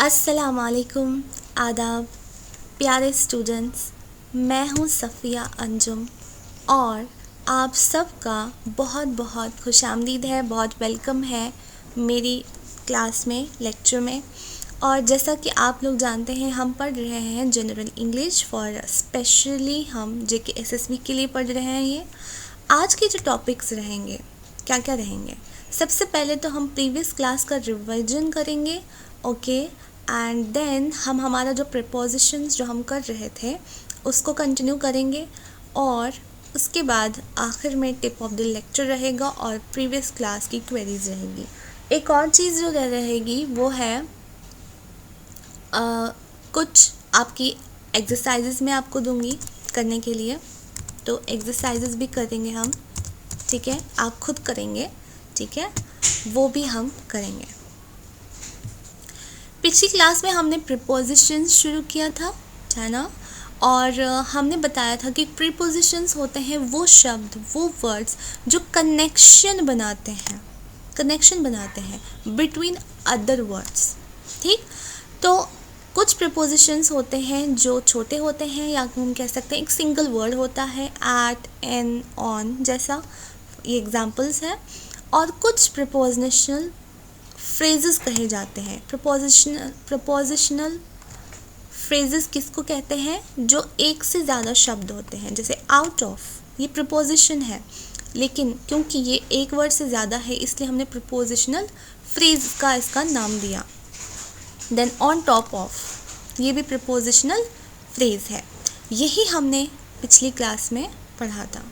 अस्सलाम वालेकुम, आदाब प्यारे स्टूडेंट्स। मैं हूँ सफ़िया अंजुम और आप सबका बहुत बहुत खुशामदीद है, बहुत वेलकम है मेरी क्लास में, लेक्चर में। और जैसा कि आप लोग जानते हैं, हम पढ़ रहे हैं जनरल इंग्लिश फॉर स्पेशली हम जेके एसएसबी के लिए पढ़ रहे हैं। ये आज के जो टॉपिक्स रहेंगे, क्या क्या रहेंगे, सबसे पहले तो हम प्रीवियस क्लास का रिवीजन करेंगे, ओके। एंड देन हम हमारा जो प्रीपोजिशंस जो हम कर रहे थे उसको कंटिन्यू करेंगे और उसके बाद आखिर में टिप ऑफ द लेक्चर रहेगा और प्रीवियस क्लास की क्वेरीज रहेगी। एक और चीज़ जो रहेगी वो है कुछ आपकी एक्सरसाइजेस मैं आपको दूंगी करने के लिए, तो एक्सरसाइजेस भी करेंगे हम, ठीक है। आप खुद करेंगे, ठीक है, वो भी हम करेंगे। पिछली क्लास में हमने प्रीपोजिशंस शुरू किया था, है ना, और हमने बताया था कि प्रीपोजिशंस होते हैं वो शब्द, वो वर्ड्स जो कनेक्शन बनाते हैं बिटवीन अदर वर्ड्स, ठीक। तो कुछ प्रीपोजिशंस होते हैं जो छोटे होते हैं, या हम कह सकते हैं एक सिंगल वर्ड होता है, एट, एन, ऑन जैसा, ये एग्जांपल्स हैं। और कुछ प्रीपोजिशनल फ्रेजेस कहे जाते हैं। प्रपोजिशनल फ्रेजेस किसको कहते हैं? जो एक से ज़्यादा शब्द होते हैं, जैसे आउट ऑफ, ये प्रपोजिशन है, लेकिन क्योंकि ये एक वर्ड से ज़्यादा है इसलिए हमने प्रपोजिशनल फ्रेज का इसका नाम दिया। देन ऑन टॉप ऑफ, ये भी प्रपोजिशनल फ्रेज है। यही हमने पिछली क्लास में पढ़ा था।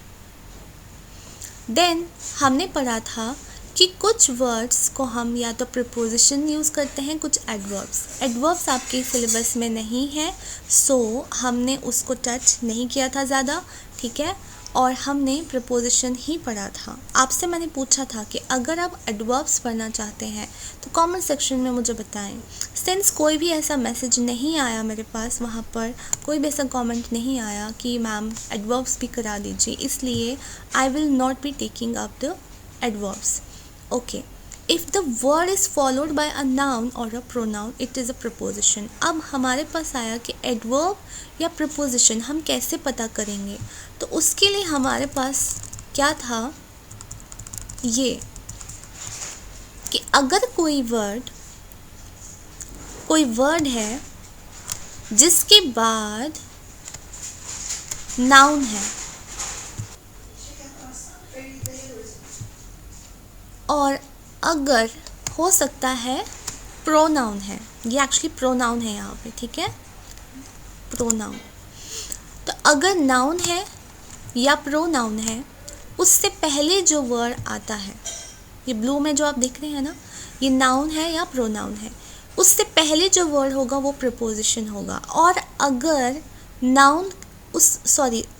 देन हमने पढ़ा था कि कुछ वर्ड्स को हम या तो प्रीपोजिशन यूज़ करते हैं, कुछ एडवर्ब्स आपके सिलेबस में नहीं है, सो हमने उसको टच नहीं किया था ज़्यादा, ठीक है। और हमने प्रीपोजिशन ही पढ़ा था। आपसे मैंने पूछा था कि अगर आप एडवर्ब्स पढ़ना चाहते हैं तो कमेंट सेक्शन में मुझे बताएं। सिंस कोई भी ऐसा मैसेज नहीं आया मेरे पास, वहाँ पर कोई भी ऐसा कमेंट नहीं आया कि मैम एडवर्ब्स भी करा दीजिए, इसलिए I will not be taking up the adverbs. Okay, if the word is followed by a noun or a pronoun, it is a preposition. अब हमारे पास आया कि adverb या preposition हम कैसे पता करेंगे, तो उसके लिए हमारे पास क्या था, ये कि अगर कोई वर्ड है जिसके बाद noun है और अगर हो सकता है प्रोनाउन है, ये एक्चुअली प्रोनाउन है यहाँ पे, ठीक है, प्रोनाउन। तो अगर नाउन है या प्रोनाउन है, उससे पहले जो वर्ड आता है, ये ब्लू में जो आप देख रहे हैं ना, ये नाउन है या प्रोनाउन है, उससे पहले जो वर्ड होगा वो प्रीपोजिशन होगा। और अगर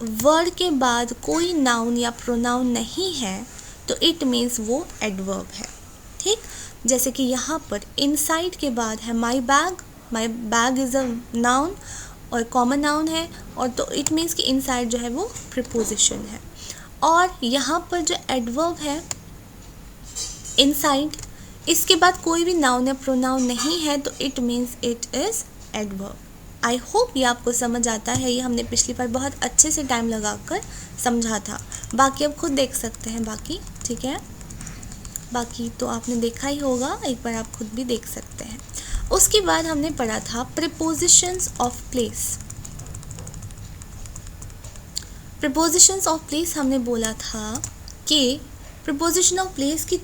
वर्ड के बाद कोई नाउन या प्रोनाउन नहीं है तो इट मीन्स वो एडवर्ब है, ठीक। जैसे कि यहाँ पर इनसाइड के बाद है my bag is a noun और कॉमन नाउन है, और तो इट मीन्स कि इनसाइड जो है वो प्रीपोजिशन है। और यहाँ पर जो एडवर्ब है इनसाइड, इसके बाद कोई भी नाउन या प्रोनाउन नहीं है तो it means it is adverb. I hope ये आपको समझ आता है। ये हमने पिछली बार बहुत अच्छे से टाइम लगाकर समझा था। बाकी आप खुद देख सकते हैं बाकी, ठीक है, बाकी तो आपने देखा ही होगा, एक बार आप खुद भी देख सकते हैं। उसके बाद हमने पढ़ा था prepositions of place. Prepositions of place हमने बोला था कि प्रीपोजिशन ऑफ प्लेस की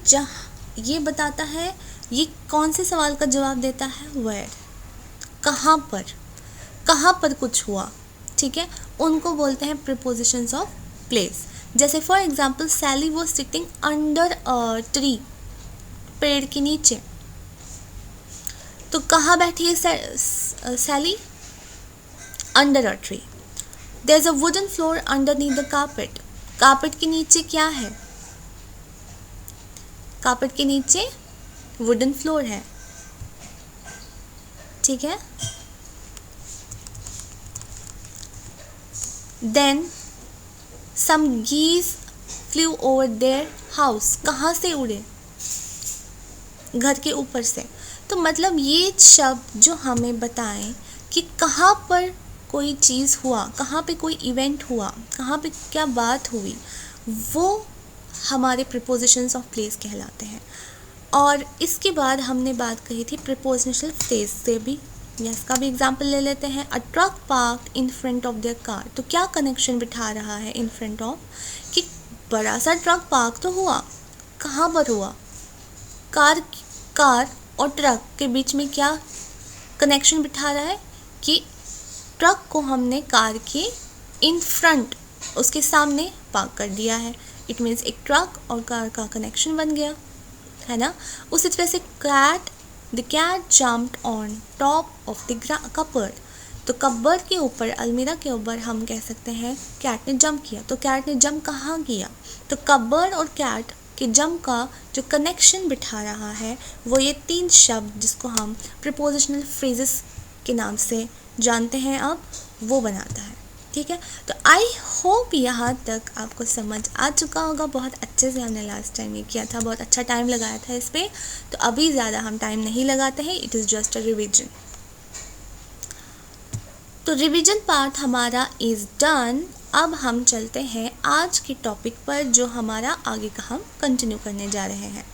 ये बताता है, ये कौन से सवाल का जवाब देता है, वेयर, कहाँ पर कुछ हुआ, ठीक है, उनको बोलते हैं प्रीपोजिशंस ऑफ प्लेस। जैसे for example Sally was sitting under a tree, पेड़ के नीचे, तो कहाँ बैठी है Sally? Under a tree. There is a wooden floor underneath the carpet, carpet के नीचे क्या है? कारपेट के नीचे वुडन फ्लोर है, ठीक है। Then some geese flew over their house, कहाँ से उड़े? घर के ऊपर से। तो मतलब ये शब्द जो हमें बताएं कि कहाँ पर कोई चीज़ हुआ, कहाँ पे कोई इवेंट हुआ, कहाँ पे क्या बात हुई, वो हमारे प्रीपोजिशंस ऑफ प्लेस कहलाते हैं। और इसके बाद हमने बात कही थी प्रीपोजिशनल फ्रेज से भी, या इसका भी एग्जाम्पल ले लेते हैं। A truck parked in front of their car, तो क्या कनेक्शन बिठा रहा है इन फ्रंट ऑफ, कि बड़ा सा ट्रक पार्क तो हुआ, कहाँ पर हुआ, कार और ट्रक के बीच में क्या कनेक्शन बिठा रहा है कि ट्रक को हमने कार के इन फ्रंट, उसके सामने पार्क कर दिया है। इट मीन्स एक ट्रक और कार का कनेक्शन बन गया, है ना। उसी तरह से the cat jumped on top of the cupboard, तो कपबोर्ड के ऊपर, अलमीरा के ऊपर हम कह सकते हैं कैट ने जंप किया। तो कैट ने जंप कहाँ किया, तो कपबोर्ड और कैट के जंप का जो कनेक्शन बिठा रहा है वो ये 3 शब्द जिसको हम प्रीपोजिशनल फ्रेजेस के नाम से जानते हैं अब, वो बनाता है। ठीक है, तो आई होप यहाँ तक आपको समझ आ चुका होगा। बहुत अच्छे से हमने लास्ट टाइम ये किया था, बहुत अच्छा टाइम लगाया था इस पर, तो अभी ज़्यादा हम टाइम नहीं लगाते हैं, it is just a revision. तो रिवीजन पार्ट हमारा इज़ डन। अब हम चलते हैं आज के टॉपिक पर, जो हमारा आगे का हम कंटिन्यू करने जा रहे हैं।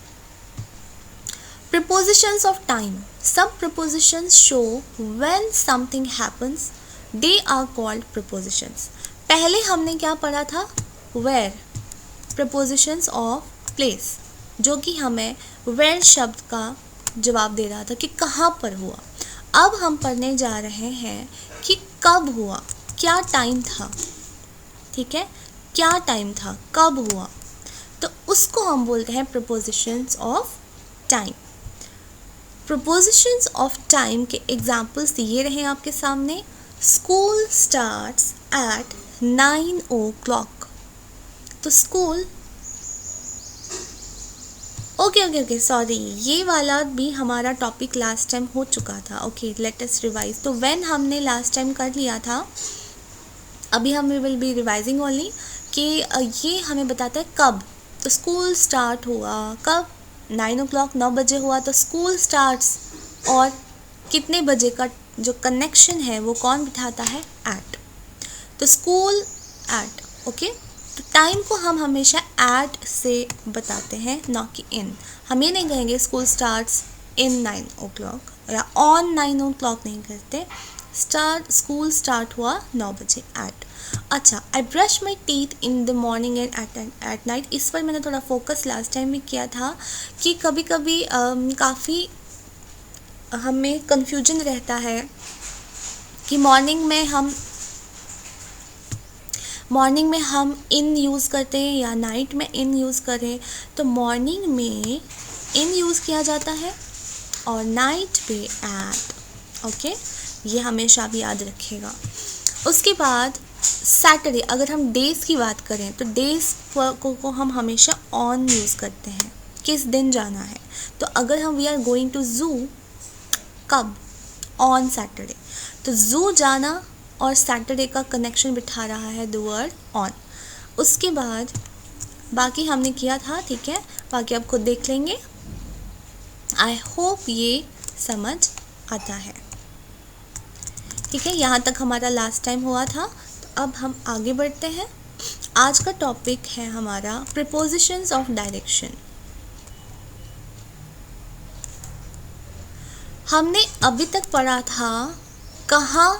Prepositions of time. Some prepositions show when something happens. They are called prepositions. पहले हमने क्या पढ़ा था, where, prepositions of place, जो कि हमें where शब्द का जवाब दे रहा था कि कहाँ पर हुआ। अब हम पढ़ने जा रहे हैं कि कब हुआ, क्या टाइम था। ठीक है, क्या टाइम था, कब हुआ, तो उसको हम बोलते हैं prepositions of time. Prepositions of time के एग्जाम्पल्स ये रहे आपके सामने। स्कूल स्टार्ट्स एट 9 o'clock, तो स्कूल, ओके सॉरी, ये वाला भी हमारा टॉपिक लास्ट टाइम हो चुका था। Okay, let us revise. तो व्हेन हमने लास्ट टाइम कर लिया था, अभी हम विल बी रिवाइजिंग ओनली, कि ये हमें बताता है कब। तो स्कूल स्टार्ट हुआ कब, 9 o'clock, 9 बजे हुआ, तो स्कूल स्टार्ट्स और कितने बजे का जो कनेक्शन है वो कौन बिठाता है, एट। तो स्कूल एट, ओके। तो टाइम को हम हमेशा एट से बताते हैं, ना कि इन। हम ये नहीं कहेंगे स्कूल स्टार्ट्स इन 9 o'clock या ऑन 9 o'clock नहीं करते। स्कूल स्टार्ट हुआ 9 बजे, एट। अच्छा, I brush my teeth in the morning and at night. इस पर मैंने थोड़ा फोकस लास्ट टाइम भी किया था कि कभी कभी काफ़ी हमें कंफ्यूजन रहता है कि मॉर्निंग में हम इन यूज़ करते हैं या नाइट में इन यूज़ करें। तो मॉर्निंग में इन यूज़ किया जाता है और नाइट पे एट। ओके, ये हमेशा भी याद रखिएगा। उसके बाद सैटरडे, अगर हम डेज़ की बात करें तो डेज़ को हम हमेशा ऑन यूज़ करते हैं, किस दिन जाना है। तो अगर हम we are going to zoo, कब, ऑन सैटरडे। तो ज़ू जाना और सैटरडे का कनेक्शन बिठा रहा है द वर्ड ऑन। उसके बाद बाकी हमने किया था, ठीक है, बाकी आप खुद देख लेंगे। आई होप ये समझ आता है। ठीक है, यहाँ तक हमारा लास्ट टाइम हुआ था। तो अब हम आगे बढ़ते हैं। आज का टॉपिक है हमारा प्रीपोजिशंस ऑफ डायरेक्शन। हमने अभी तक पढ़ा था कहाँ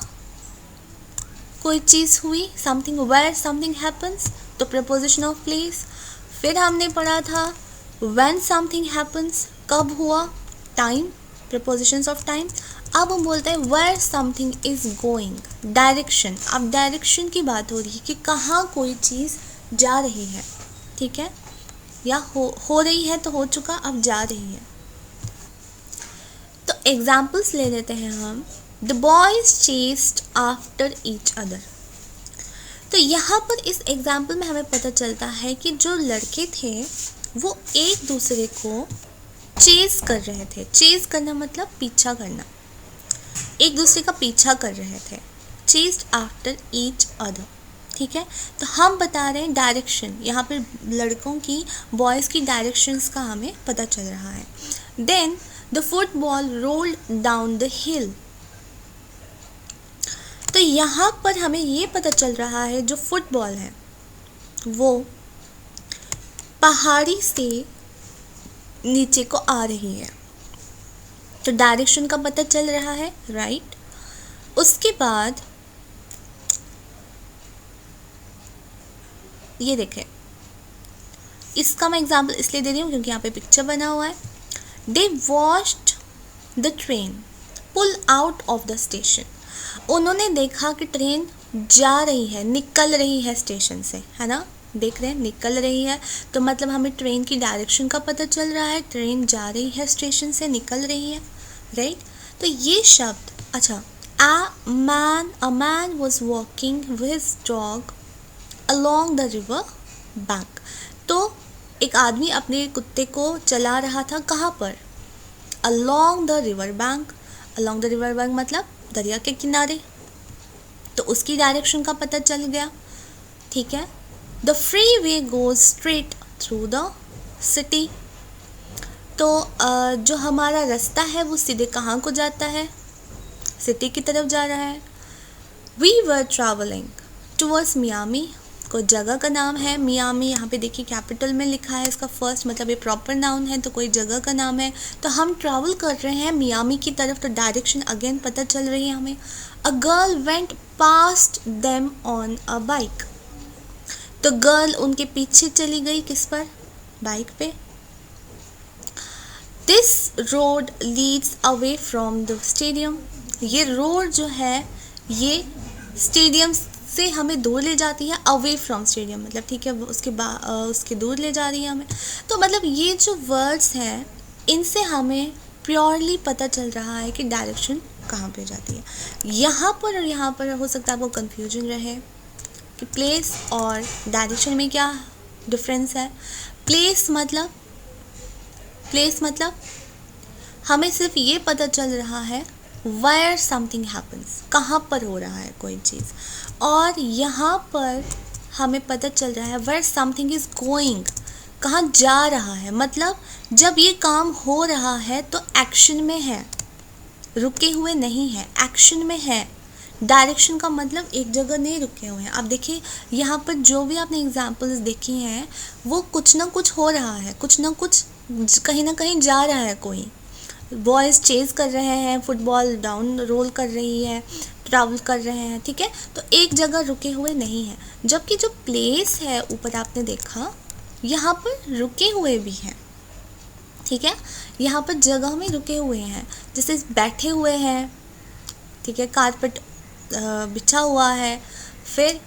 कोई चीज़ हुई, समथिंग, वेयर समथिंग हैपन्स, तो प्रीपोजिशन ऑफ प्लेस। फिर हमने पढ़ा था व्हेन समथिंग हैपन्स, कब हुआ, टाइम, प्रीपोजिशंस ऑफ टाइम। अब हम बोलते हैं where something is going, direction. अब डायरेक्शन की बात हो रही है कि कहाँ कोई चीज़ जा रही है, ठीक है, या हो रही है, तो हो चुका, अब जा रही है। तो एग्जाम्पल्स ले लेते हैं हम। The boys chased after each other. तो यहाँ पर इस एग्जाम्पल में हमें पता चलता है कि जो लड़के थे वो एक दूसरे को चेस कर रहे थे। चेस करना मतलब पीछा करना, एक दूसरे का पीछा कर रहे थे। चेस्ड आफ्टर ईच अदर, ठीक है। तो हम बता रहे हैं डायरेक्शन, यहाँ पर लड़कों की, बॉयज़ की डायरेक्शंस का हमें पता चल रहा है। Then the football rolled down the hill. तो यहाँ पर हमें ये पता चल रहा है जो फुटबॉल है वो पहाड़ी से नीचे को आ रही है, तो डायरेक्शन का पता चल रहा है, राइट। उसके बाद ये देखें, इसका मैं एग्जांपल इसलिए दे रही हूँ क्योंकि यहाँ पे पिक्चर बना हुआ है। They watched the train pull out of the station. उन्होंने देखा कि ट्रेन जा रही है, निकल रही है स्टेशन से, है ना, देख रहे हैं निकल रही है, तो मतलब हमें ट्रेन की डायरेक्शन का पता चल रहा है, ट्रेन जा रही है स्टेशन से, निकल रही है, राइट। तो ये शब्द, अच्छा, a man was walking with his dog along the river bank. तो एक आदमी अपने कुत्ते को चला रहा था, कहाँ पर, along the river bank. Along the river bank मतलब दरिया के किनारे, तो उसकी डायरेक्शन का पता चल गया, ठीक है। The free way goes straight through the city. तो जो हमारा रास्ता है वो सीधे कहाँ को जाता है, सिटी की तरफ जा रहा है। We were travelling towards Miami, कोई जगह का नाम है मियामी, यहाँ पे देखिए कैपिटल में लिखा है इसका फर्स्ट, मतलब ये प्रॉपर नाउन है तो कोई जगह का नाम है। तो हम ट्रैवल कर रहे हैं मियामी की तरफ, तो डायरेक्शन अगेन पता चल रही है हमें। A girl went past them on a bike. तो गर्ल उनके पीछे चली गई, किस पर, बाइक पे। This road Leeds away from the stadium. ये रोड जो है ये स्टेडियम से हमें दूर ले जाती है, अवे फ्रॉम स्टेडियम मतलब, ठीक है, उसके दूर ले जा रही है हमें। तो मतलब ये जो वर्ड्स हैं इनसे हमें प्योरली पता चल रहा है कि डायरेक्शन कहाँ पे जाती है। यहाँ पर और यहाँ पर हो सकता है आपको कन्फ्यूजन रहे कि प्लेस और डायरेक्शन में क्या डिफरेंस है। प्लेस मतलब हमें सिर्फ ये पता चल रहा है where something happens, कहाँ पर हो रहा है कोई चीज़, और यहाँ पर हमें पता चल रहा है where something is going, कहाँ जा रहा है। मतलब जब ये काम हो रहा है तो एक्शन में है, रुके हुए नहीं है, एक्शन में है। डायरेक्शन का मतलब एक जगह नहीं रुके हुए हैं। अब देखिए यहाँ पर जो भी आपने एग्जाम्पल्स देखी हैं वो कुछ ना कुछ हो रहा है, कुछ ना कुछ कहीं ना कहीं जा रहा है। कोई बॉयज़ चेज़ कर रहे हैं, फुटबॉल डाउन रोल कर रही है, ट्रैवल कर रहे हैं, ठीक है। तो एक जगह रुके हुए नहीं हैं। जबकि जो प्लेस है ऊपर आपने देखा यहाँ पर रुके हुए भी हैं, ठीक है, यहाँ पर जगह में रुके हुए हैं, जैसे बैठे हुए हैं, ठीक है, कारपेट बिछा हुआ है, फिर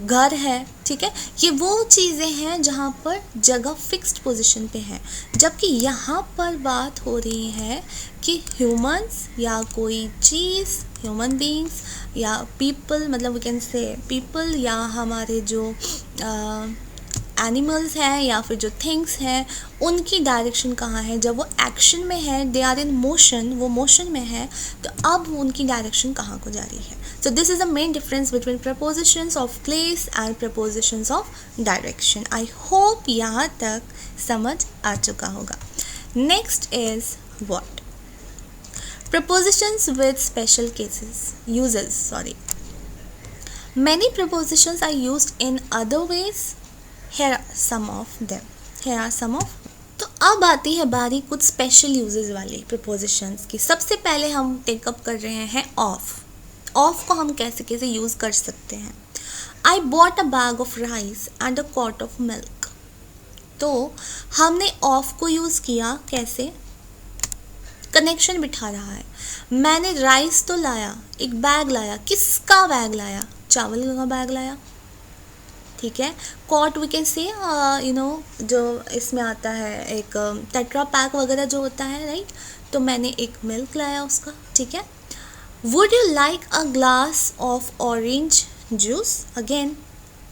घर है, ठीक है। ये वो चीज़ें हैं जहाँ पर जगह फिक्स्ड पोजीशन पे है। जबकि यहाँ पर बात हो रही है कि ह्यूमंस या कोई चीज़, ह्यूमन बीइंग्स या पीपल, मतलब वी कैन से पीपल, या हमारे जो एनिमल्स हैं या फिर जो थिंग्स हैं उनकी डायरेक्शन कहाँ है। जब वो एक्शन में है, दे आर इन मोशन, वो मोशन में है, तो अब उनकी डायरेक्शन कहाँ को जा रही है। So this is the main difference between propositions of place and propositions of direction. I hope यहाँ तक समझ आ चुका होगा। Next is what, propositions with special cases uses, many prepositions are used in other ways. Here are some of them. तो अब आती है बारी कुछ स्पेशल यूजेस वाली प्रपोजिशंस की। सबसे पहले हम टेकअप कर रहे हैं ऑफ। ऑफ को हम कैसे कैसे यूज़ कर सकते हैं। I bought a bag of rice and a quart of milk. तो हमने ऑफ को यूज़ किया कैसे, कनेक्शन बिठा रहा है। मैंने राइस तो लाया, एक बैग लाया, किसका बैग लाया, चावल का बैग लाया, ठीक है। कॉट वी कैन से जो इसमें आता है एक टेट्रा पैक वगैरह जो होता है, राइट। तो मैंने एक मिल्क लाया उसका, ठीक है। Would you like a glass of orange juice, again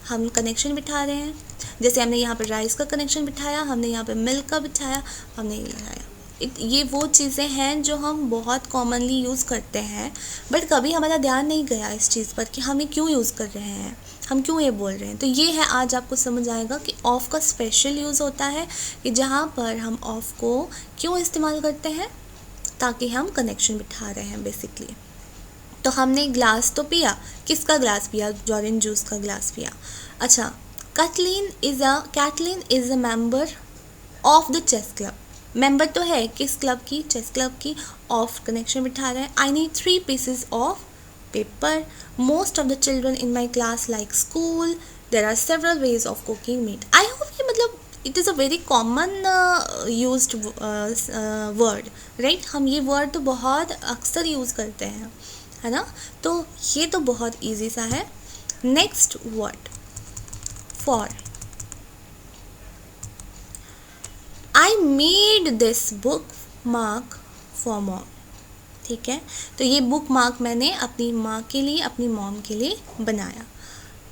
हम कनेक्शन बिठा रहे हैं। जैसे हमने यहाँ पर राइस का कनेक्शन बिठाया, हमने यहाँ पर मिल्क का बिठाया, हमने ये लगाया। ये वो चीज़ें हैं जो हम बहुत कॉमनली यूज़ करते हैं, बट कभी हमारा ध्यान नहीं गया इस चीज़ पर कि हम ये क्यों यूज़ कर रहे हैं, हम क्यों ये बोल रहे हैं। तो ये है, आज आपको समझ आएगा कि ऑफ़ का स्पेशल यूज़ होता है कि जहाँ पर हम ऑफ़ को क्यों इस्तेमाल करते हैं, ताकि हम कनेक्शन बिठा रहे हैं बेसिकली। तो हमने ग्लास तो पिया, किसका ग्लास पिया? ऑरेंज जूस का ग्लास पिया। अच्छा, Caitlin is a member of the chess club. Member तो है किस क्लब की? चेस क्लब की। ऑफ कनेक्शन बिठा रहे हैं। I need 3 pieces of paper. Most of the children in my class like school. There are several ways of cooking meat. I hope कि मतलब it is a very common used word, right? हम ये word तो बहुत अक्सर use करते हैं, है ना? तो ये तो बहुत ईजी सा है। Next word, for. I made this book mark for mom. ठीक है, तो ये बुक मार्क मैंने अपनी माँ के लिए, अपनी मॉम के लिए बनाया।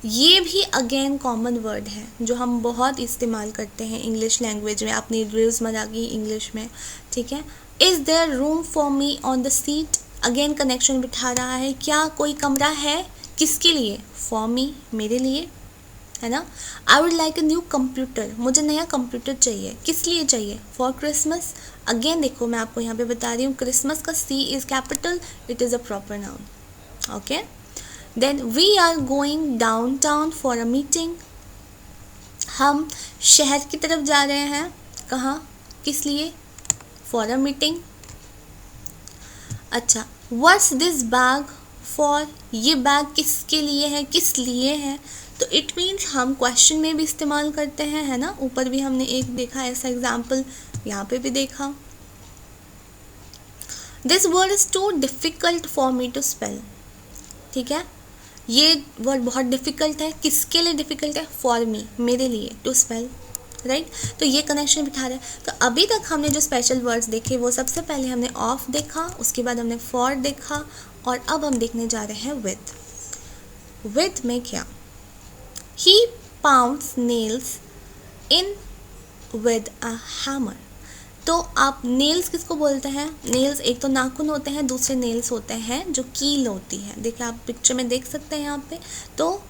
ये भी अगेन कॉमन वर्ड है जो हम बहुत इस्तेमाल करते हैं इंग्लिश लैंग्वेज में, अपनी रोज़मर्रा की इंग्लिश में। ठीक है, is there room for me on the seat. Again connection बिठा रहा है, क्या कोई कमरा है? किसके लिए? फॉर मी, मेरे लिए, है ना? I would like a new computer. मुझे नया कंप्यूटर चाहिए। किस लिए चाहिए? For Christmas. अगेन देखो, मैं आपको यहाँ पे बता रही हूँ, क्रिसमस का C is capital, it is a proper noun. Okay, then we are going downtown for a meeting. हम शहर की तरफ जा रहे हैं। कहाँ? किस लिए? For a meeting. अच्छा, व्हाट्स दिस बैग फॉर? ये बैग किसके लिए है? किस लिए है? तो इट मीन्स हम क्वेश्चन में भी इस्तेमाल करते हैं, है ना? ऊपर भी हमने एक देखा ऐसा एग्जाम्पल, यहाँ पे भी देखा। This word is too difficult for me to spell. ठीक है, ये वर्ड बहुत डिफ़िकल्ट है। किसके लिए डिफ़िकल्ट है? फॉर मी, मेरे लिए, टू स्पेल, राइट? तो ये कनेक्शन बिठा रहे हैं। तो अभी तक हमने जो स्पेशल वर्ड्स देखे वो सबसे पहले हमने ऑफ देखा, उसके बाद हमने फॉर देखा, और अब हम देखने जा रहे हैं विद। विद में क्या? He pounds nails in with a hammer। तो आप नेल्स किसको बोलते हैं? नेल्स एक तो नाखून होते हैं, दूसरे नेल्स होते हैं जो कील होती है। देखिए आप पिक्चर में देख सकते हैं यहाँ पे। तो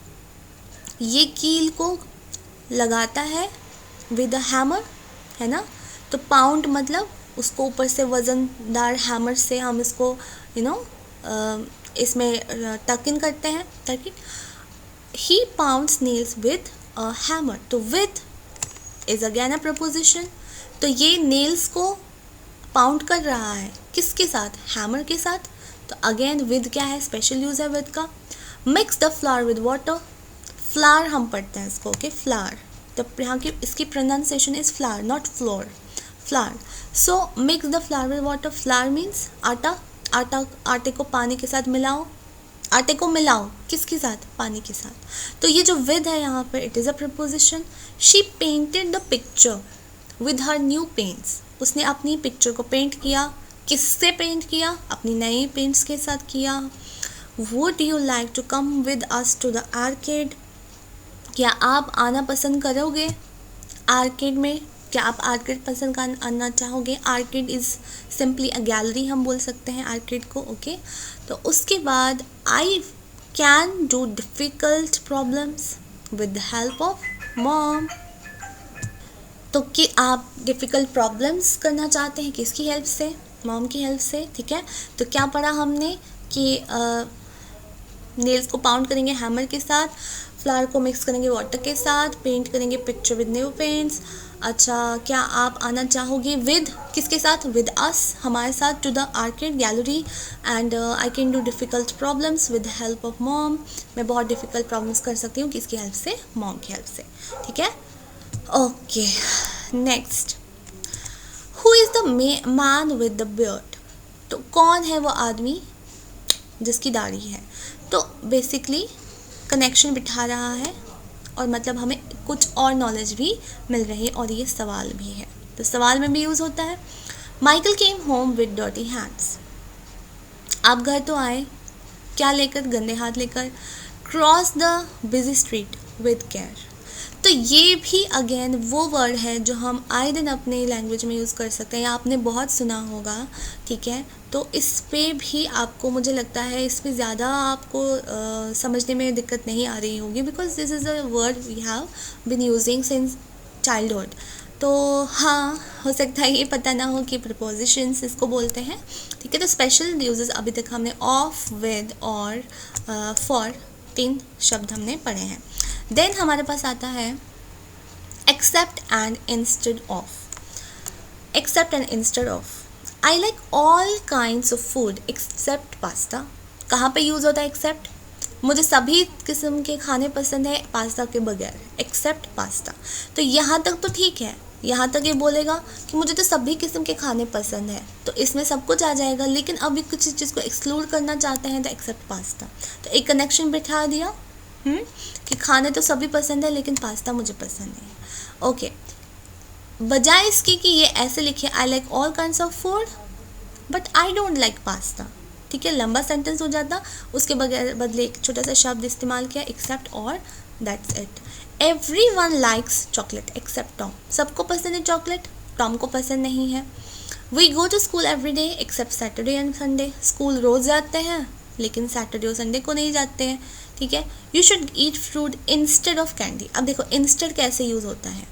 ये कील को लगाता है विद अ हैमर, है ना? तो पाउंड मतलब उसको ऊपर से वज़नदार हैमर से हम इसको इसमें टक इन करते हैं, ताकि he pounds nails with a hammer। तो with is again a preposition। तो ये nails को पाउंड कर रहा है किसके साथ? हैमर के साथ। तो अगेन with क्या है? स्पेशल यूज़ है with का। mix the flour with water। Flower हम पढ़ते हैं इसको, ओके, फ्लावर। तो यहाँ की इसकी pronunciation is flower, not floor, flower. So mix the flower with water. Flower means आटा। आटे को पानी के साथ मिलाओ। आटे को मिलाओ किसके साथ? पानी के साथ। तो ये जो विद है यहाँ पर, it is a preposition. She painted the picture with her new paints. उसने अपनी पिक्चर को पेंट किया। किससे पेंट किया? अपनी नई पेंट्स के साथ किया। Would you like to come with us to the arcade? क्या आप आना पसंद करोगे आर्केड में? क्या आप आर्केड पसंद आना चाहोगे? Arcade is simply a gallery, हम बोल सकते हैं आर्केड को, ओके। तो उसके बाद आई can do difficult problems with the help of mom. तो कि आप डिफ़िकल्ट प्रॉब्लम्स करना चाहते हैं किसकी हेल्प से? मॉम की हेल्प से, ठीक है। तो क्या पढ़ा हमने कि नेल्स को पाउंड करेंगे हैमर के साथ, फ्लावर को मिक्स करेंगे वाटर के साथ, पेंट करेंगे पिक्चर विद न्यू पेंट्स। अच्छा, क्या आप आना चाहोगे विद किसके साथ? विद अस, हमारे साथ, to the arcade gallery. And I can do difficult problems with help of mom. मैं बहुत डिफ़िकल्ट प्रॉब्लम्स कर सकती हूँ किसकी हेल्प से? मॉम की हेल्प से, ठीक है। Okay, next, who is the man with the beard? तो कौन है वो आदमी जिसकी दाढ़ी है? तो बेसिकली कनेक्शन बिठा रहा है, और मतलब हमें कुछ और नॉलेज भी मिल रही है, और ये सवाल भी है, तो सवाल में भी यूज़ होता है। Michael came home with dirty hands. आप घर तो आए, क्या लेकर? गंदे हाथ लेकर। Cross the busy street with care. तो ये भी अगेन वो वर्ड है जो हम आए दिन अपने लैंग्वेज में यूज़ कर सकते हैं, या आपने बहुत सुना होगा, ठीक है। तो इस पे भी आपको, मुझे लगता है इस पे ज़्यादा आपको समझने में दिक्कत नहीं आ रही होगी, because this is a word we have been using since childhood. तो हाँ, हो सकता है ये पता ना हो कि प्रपोजिशंस इसको बोलते हैं, ठीक है। तो स्पेशल यूजेस अभी तक हमने ऑफ, विद और फॉर, 3 शब्द हमने पढ़े हैं। देन हमारे पास आता है except and instead of. Except and instead of, I like all kinds of food except pasta. कहाँ पे यूज़ होता है एक्सेप्ट? मुझे सभी किस्म के खाने पसंद है पास्ता के बगैर, एक्सेप्ट पास्ता। तो यहाँ तक तो ठीक है, यहाँ तक ये बोलेगा कि मुझे तो सभी किस्म के खाने पसंद है, तो इसमें सब कुछ आ जाएगा। लेकिन अभी कुछ चीज़ को एक्सक्लूड करना चाहते हैं तो एक्सेप्ट पास्ता, तो एक कनेक्शन बिठा दिया कि खाने तो सभी पसंद है लेकिन पास्ता मुझे पसंद नहीं है। ओके, बजाय इसके कि ये ऐसे लिखे आई like all kinds of food but I don't like pasta, ठीक है, लंबा सेंटेंस हो जाता। उसके बदले एक छोटा सा शब्द इस्तेमाल किया, एक्सेप्ट, और that's it. Everyone likes chocolate except Tom. सबको पसंद है चॉकलेट, टॉम को पसंद नहीं है। We go to school every day except Saturday and Sunday. School रोज़ जाते हैं लेकिन सैटरडे और संडे को नहीं जाते हैं, ठीक है। You should eat fruit instead of candy. अब देखो इंस्टेड कैसे यूज़ होता है,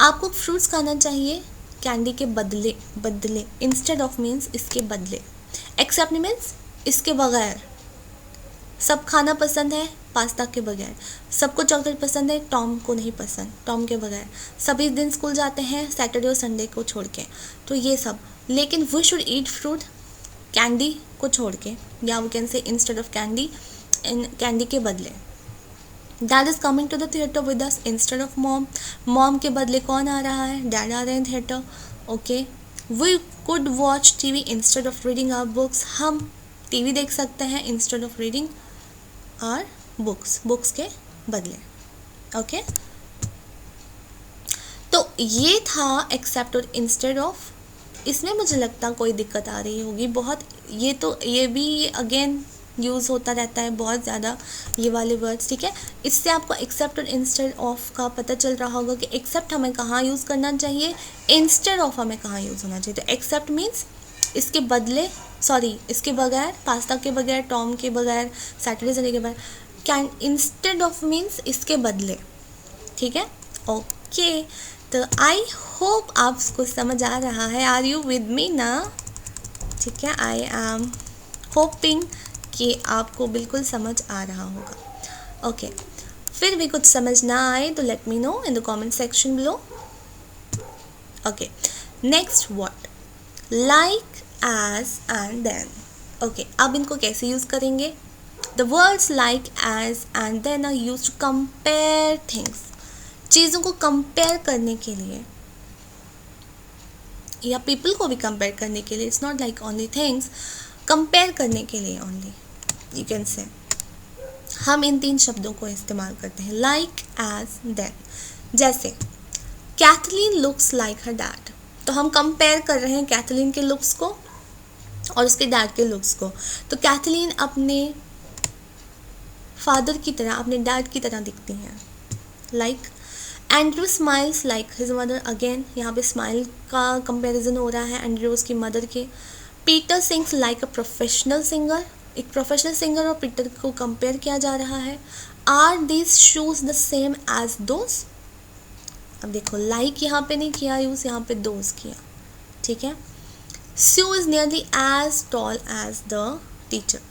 आपको फ्रूट्स खाना चाहिए कैंडी के बदले, बदले इंस्टेड ऑफ मीन्स इसके बदले। एक्सेप्ट मीन्स इसके बगैर। सब खाना पसंद है पास्ता के बगैर, सबको चॉकलेट पसंद है, टॉम को नहीं पसंद टॉम के बगैर, सभी दिन स्कूल जाते हैं सैटरडे और संडे को छोड़ के, तो ये सब। लेकिन we should eat fruit candy को छोड़ के, या we can say instead of candy, इन कैंडी के बदले। Dad is coming to the theatre with us instead of mom. Mom के बदले कौन आ रहा है? डैड आ रहे हैं theatre, okay. We could watch TV instead of reading our books. हम टीवी देख सकते हैं instead of reading our books, books के बदले, ओके। तो ये था एक्सेप्ट और इंस्टेड ऑफ। इसमें मुझे लगता कोई दिक्कत आ रही होगी बहुत, ये भी अगेन यूज़ होता रहता है बहुत ज़्यादा ये वाले वर्ड्स, ठीक है। इससे आपको एक्सेप्ट और इंस्टेड ऑफ का पता चल रहा होगा कि एक्सेप्ट हमें कहाँ यूज़ करना चाहिए, इंस्टेड ऑफ हमें कहाँ यूज़ होना चाहिए। तो एक्सेप्ट मीन्स इसके बदले, सॉरी इसके बगैर, पास्ता के बगैर, टॉम के बगैर, सैटरडे संडे के बगैर। कैन इंस्टेड ऑफ मीन्स इसके बदले, ठीक है, ओके। तो आई होप आपको समझ आ रहा है। आर यू विद मी ना? ठीक है, आई एम होपिंग कि आपको बिल्कुल समझ आ रहा होगा, ओके। फिर भी कुछ समझ ना आए तो let me know in the comment section below, okay. Next word like, as and than, okay. अब इनको कैसे यूज़ करेंगे? The words like, as and than are used to compare things. चीज़ों को कंपेयर करने के लिए या पीपल को भी कंपेयर करने के लिए, it's not like only things, compare करने के लिए ओनली यू कैन से हम इन 3 शब्दों को इस्तेमाल करते हैं, लाइक, एज, देन। जैसे कैथलीन लुक्स लाइक हर डैड, तो हम कंपेयर कर रहे हैं कैथलीन के लुक्स को और उसके डैड के लुक्स को। तो कैथलीन अपने फादर की तरह, अपने डैड की तरह दिखती हैं, like. Andrew smiles like his mother, again यहाँ पे स्माइल का कंपैरिजन हो रहा है एंड्रू उसकी मदर के। Peter sings like a professional singer, एक प्रोफेशनल सिंगर और पीटर को कंपेयर किया जा रहा है। Are these shoes the same as those, अब देखो लाइक यहाँ पे नहीं किया यूज़, यहाँ पे दोज किया, ठीक है। Sue is nearly as tall as the teacher,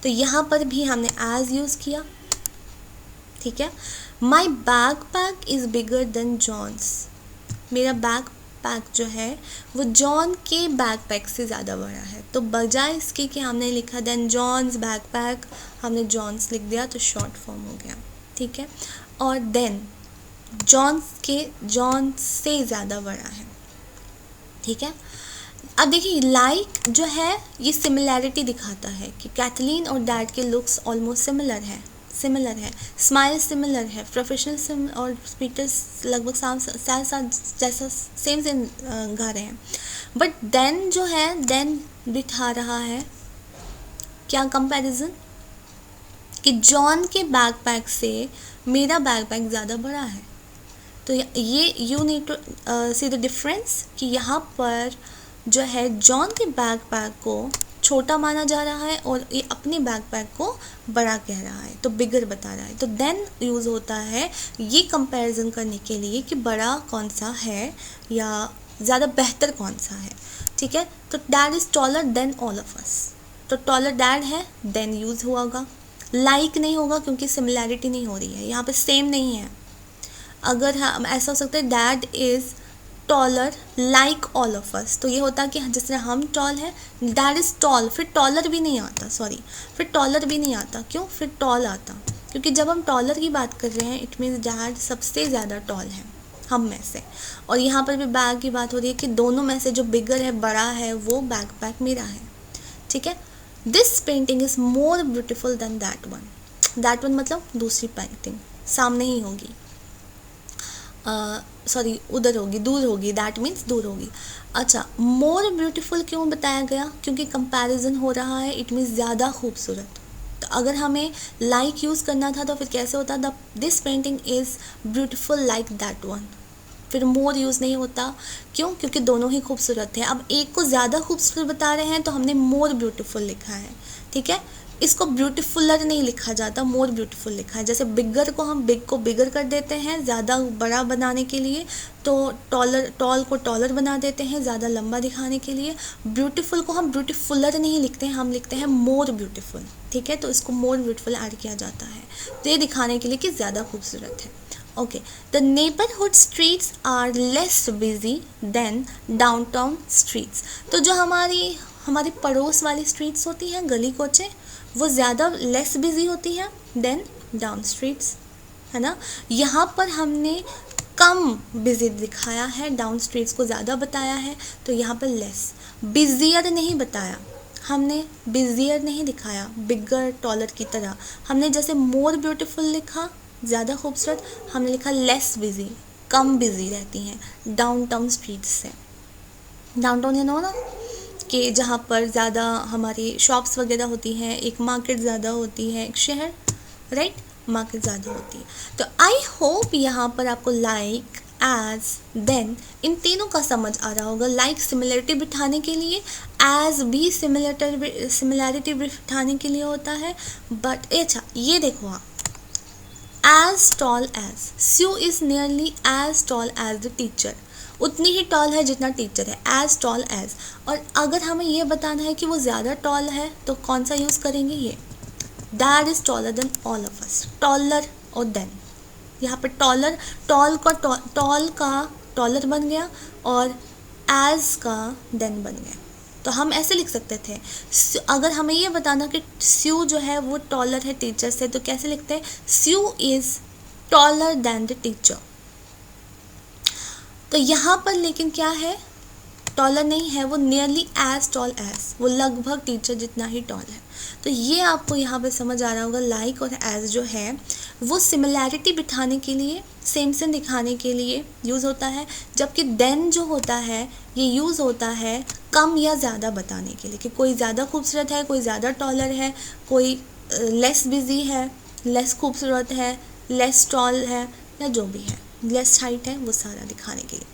तो यहाँ पर भी हमने as यूज़ किया, ठीक है। My backpack is bigger than John's, मेरा बैक पैक जो है वो जॉन के बैकपैक से ज़्यादा बड़ा है। तो बजाय इसके कि हमने लिखा देन जॉन्स बैकपैक, हमने जॉन्स लिख दिया तो शॉर्ट फॉर्म हो गया, ठीक है। और देन जॉन से ज़्यादा बड़ा है, ठीक है। अब देखिए लाइक जो है ये सिमिलैरिटी दिखाता है कि कैथलीन और डैड के लुक्स ऑलमोस्ट सिमिलर है, स्माइल सिमिलर है, प्रोफेशनल और पीटर लगभग साथ जैसा सेम गा रहे हैं। बट देन जो है, देन दिखा रहा है क्या कंपैरिजन, कि जॉन के बैकपैक से मेरा बैकपैक ज़्यादा बड़ा है। तो ये you need to see the difference कि यहाँ पर जो है जॉन के बैकपैक को छोटा माना जा रहा है और ये अपने बैकपैक को बड़ा कह रहा है, तो बिगर बता रहा है। तो देन यूज़ होता है ये कंपैरिजन करने के लिए कि बड़ा कौन सा है या ज़्यादा बेहतर कौन सा है। ठीक है, तो dad is taller then all of us, तो टॉलर डैड है, देन यूज़ होगा। लाइक नहीं होगा क्योंकि सिमिलैरिटी नहीं हो रही है, यहाँ पे सेम नहीं है। अगर हम ऐसा हो सकता है dad is taller like all of us, तो ये होता है कि जिस तरह हम टॉल है, डैड इज़ टॉल, फिर टॉलर भी नहीं आता, सॉरी फिर टॉलर भी नहीं आता, क्यों, फिर टॉल आता, क्योंकि जब हम टॉलर की बात कर रहे हैं इट मीन्स डैड सबसे ज़्यादा टॉल है हम में से। और यहाँ पर भी बैग की बात हो रही है कि दोनों में से जो बिगर है, बड़ा है, वो बैकपैक मेरा है। ठीक है, this painting is more beautiful than that one, that one मतलब दूसरी पेंटिंग सामने ही होगी, सॉरी उधर होगी, दूर होगी, दैट मीन्स दूर होगी। अच्छा, मोर ब्यूटीफुल क्यों बताया गया, क्योंकि कंपैरिजन हो रहा है, इट मीन्स ज़्यादा खूबसूरत। तो अगर हमें लाइक यूज़ करना था तो फिर कैसे होता, the this painting is beautiful like that one, फिर मोर यूज़ नहीं होता, क्यों, क्योंकि दोनों ही खूबसूरत हैं। अब एक को ज़्यादा खूबसूरत बता रहे हैं तो हमने मोर ब्यूटीफुल लिखा है। ठीक है, इसको ब्यूटीफुलर नहीं लिखा जाता, मोर ब्यूटीफुल लिखा है। जैसे बिगर को हम बिग को बिगर कर देते हैं ज़्यादा बड़ा बनाने के लिए, तो टॉल को टॉलर बना देते हैं ज़्यादा लंबा दिखाने के लिए। ब्यूटीफुल को हम ब्यूटीफुलर नहीं लिखते हैं, हम लिखते हैं मोर ब्यूटीफुल। ठीक है, तो इसको मोर ब्यूटीफुल ऐड किया जाता है, तो ये दिखाने के लिए कि ज़्यादा खूबसूरत है। Okay, the neighbourhood streets are less busy than downtown streets, तो जो हमारी पड़ोस वाली स्ट्रीट्स होती हैं, गली कोचे, वो ज़्यादा लेस बिजी होती हैं देन डाउन स्ट्रीट्स, है ना। यहाँ पर हमने कम बिजी दिखाया है, डाउन स्ट्रीट्स को ज़्यादा बताया है, तो यहाँ पर लेस, बिजियर नहीं बताया हमने, बिजियर नहीं दिखाया बिगर टॉलर की तरह। हमने जैसे मोर ब्यूटीफुल लिखा ज़्यादा खूबसूरत, हमने लिखा लेस बिजी, कम बिजी रहती हैं डाउनटाउन स्ट्रीट्स से। डाउनटाउन यू नो ना, कि जहाँ पर ज़्यादा हमारी शॉप्स वगैरह होती हैं, एक मार्केट ज़्यादा होती है, एक शहर, राइट, मार्केट ज़्यादा होती है। तो आई होप यहाँ पर आपको लाइक, एज, देन इन तीनों का समझ आ रहा होगा। लाइक सिमिलरिटी बिठाने के लिए, एज भी सिमिलरिटी बिठाने के लिए होता है। बट अच्छा ये देखो आप, as tall as, Sue is nearly as tall as the teacher, उतनी ही टॉल है जितना टीचर है, एज टॉल एज। और अगर हमें ये बताना है कि वो ज़्यादा टॉल है तो कौन सा यूज़ करेंगे, ये dad is taller then all of us, taller और देन, यहाँ पर टॉलर, टॉल का टॉलर बन गया और एज का देन बन गया। तो हम ऐसे लिख सकते थे, अगर हमें ये बताना कि स्यू जो है वो टॉलर है टीचर से, तो कैसे लिखते हैं, Sue is taller than the teacher. तो यहाँ पर लेकिन क्या है, टॉलर नहीं है, वो नियरली एज टॉल एज, वो लगभग टीचर जितना ही टॉल है। तो ये आपको यहाँ पे समझ आ रहा होगा, लाइक और एज जो है वो सिमिलैरिटी बिठाने के लिए, सेम सेम दिखाने के लिए यूज़ होता है, जबकि देन जो होता है ये यूज़ होता है कम या ज़्यादा बताने के लिए, कि कोई ज़्यादा खूबसूरत है, कोई ज़्यादा टॉलर है, कोई लेस बिजी है, लेस खूबसूरत है, लेस टॉल है, या जो भी है, लेस हाइट है, वो सारा दिखाने के लिए।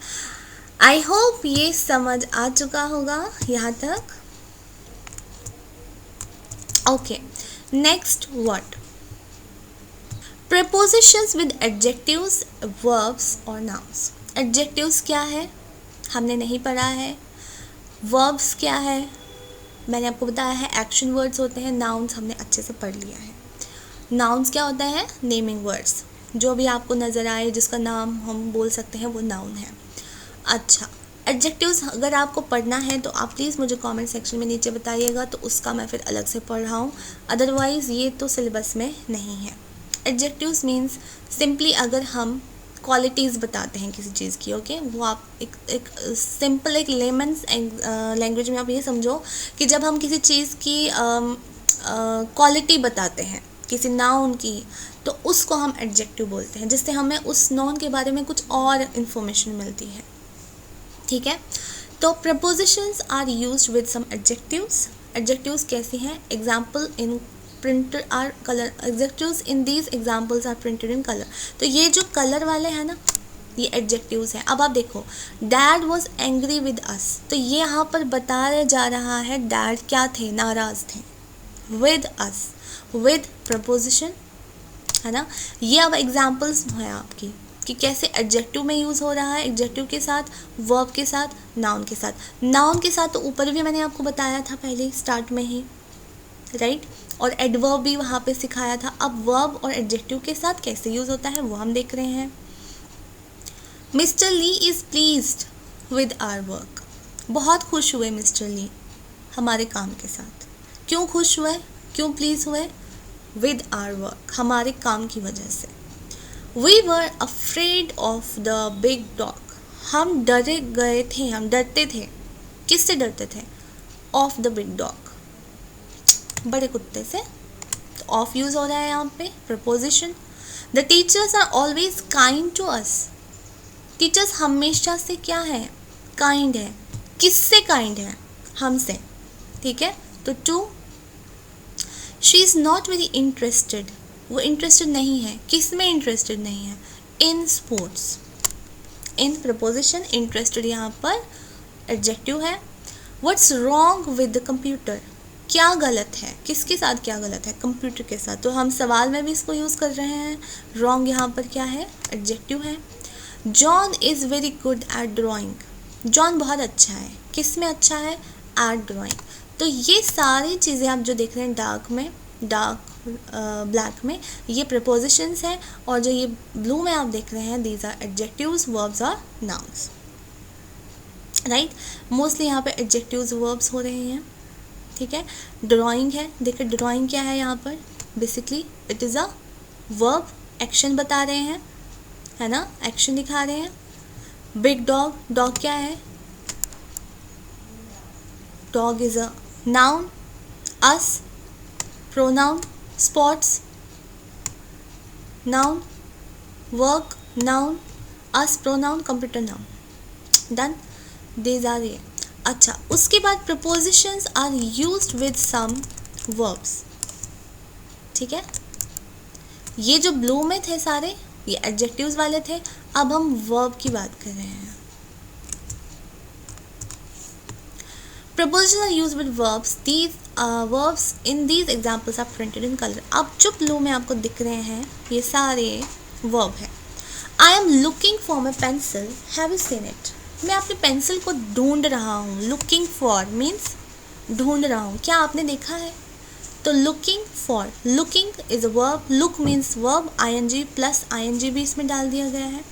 आई होप ये समझ आ चुका होगा यहाँ तक। Okay, next word, prepositions with adjectives, verbs और nouns। adjectives क्या है हमने नहीं पढ़ा है, verbs क्या है मैंने आपको बताया है, एक्शन वर्ड्स होते हैं, nouns हमने अच्छे से पढ़ लिया है। nouns क्या होता है, नेमिंग वर्ड्स, जो भी आपको नज़र आए जिसका नाम हम बोल सकते हैं वो नाउन है। अच्छा, एडजेक्टिव्स अगर आपको पढ़ना है तो आप प्लीज़ मुझे कमेंट सेक्शन में नीचे बताइएगा, तो उसका मैं फिर अलग से पढ़ रहा हूँ, अदरवाइज़ ये तो सिलेबस में नहीं है। एडजेक्टिव्स मीन्स सिंपली अगर हम क्वालिटीज़ बताते हैं किसी चीज़ की, ओके, वो आप एक सिंपल एक लेमन्स लैंग्वेज में आप ये समझो कि जब हम किसी चीज़ की क्वालिटी बताते हैं किसी नाउन की, तो उसको हम एडजेक्टिव बोलते हैं, जिससे हमें उस नाउन के बारे में कुछ और इन्फॉर्मेशन मिलती है। ठीक है, तो prepositions are used with some adjectives. Adjectives कैसी हैं, example in printed are colour, adjectives in these examples are printed in colour. तो ये जो कलर वाले हैं ना, ये एडजेक्टिव्स हैं। अब आप देखो, dad was angry with us, तो ये यहाँ पर बताया जा रहा है डैड क्या थे, नाराज थे। विद अस, विद प्रपोजिशन, है ना। ये अब एग्जाम्पल्स हैं आपकी कि कैसे एडजेक्टिव में यूज़ हो रहा है, एडजेक्टिव के साथ, वर्ब के साथ, नाउन के साथ। नाउन के साथ तो ऊपर भी मैंने आपको बताया था पहले स्टार्ट में ही, राइट, और एडवर्ब भी वहाँ पे सिखाया था। अब वर्ब और एडजेक्टिव के साथ कैसे यूज़ होता है वो हम देख रहे हैं। Mister Lee is pleased with our work, बहुत खुश हुए मिस्टर ली हमारे काम के साथ। क्यों खुश हुए, क्यों प्लीज़ हुए? विद आवर वर्क, हमारे काम की वजह से। We were afraid of the big dog, हम डरे गए थे, हम डरते थे। किससे डरते थे? ऑफ द बिग डॉग, बड़े कुत्ते से। तो ऑफ यूज़ हो रहा है यहाँ पे, preposition. The teachers are always kind to us, teachers हमेशा से क्या है? काइंड है। किससे काइंड है? हमसे, ठीक है। तो to, she is not very interested, वो इंटरेस्टेड नहीं है। किस में इंटरेस्टेड नहीं है? In sports. In preposition, interested यहाँ पर एडजेक्टिव है। What's wrong with the computer, क्या गलत है, किसके साथ क्या गलत है? कंप्यूटर के साथ। तो हम सवाल में भी इसको यूज़ कर रहे हैं। रॉन्ग यहाँ पर क्या है? एडजेक्टिव है। John is very good at drawing, John बहुत अच्छा है। किस में अच्छा है? At drawing. तो ये सारी चीज़ें आप जो देख रहे हैं डार्क में, डार्क ब्लैक में, ये प्रपोजिशंस हैं, और जो ये ब्लू में आप देख रहे हैं दीज आर एडजेक्टिव्स, वर्ब्स और नाउन्स, राइट। मोस्टली यहाँ पे एडजेक्टिव्स, वर्ब्स हो रहे हैं, ठीक है। ड्राइंग है, देखिए ड्राइंग क्या है यहाँ पर, basically it is a verb, action बता रहे हैं, है ना, एक्शन दिखा रहे हैं। बिग डॉग, डॉग क्या है? Dog is a noun. Us, pronoun. Spots, noun. Work, noun. Us, pronoun. Computer, noun. Done, these are ये। अच्छा, उसके बाद prepositions are used with some verbs, ठीक है। ये जो ब्लू में थे सारे, ये एडजेक्टिव्स वाले थे। अब हम वर्ब की बात कर रहे हैं। Prepositions are used with verbs. These verbs in these examples are printed in color. अब जो ब्लू में आपको दिख रहे हैं ये सारे verb है। I am looking for my pencil. Have you seen it? मैं अपनी पेंसिल को ढूंढ रहा हूँ। Looking for means ढूंढ रहा हूँ। क्या आपने देखा है? तो looking for, looking is a verb. Look means verb. ing plus ing भी इसमें डाल दिया गया है,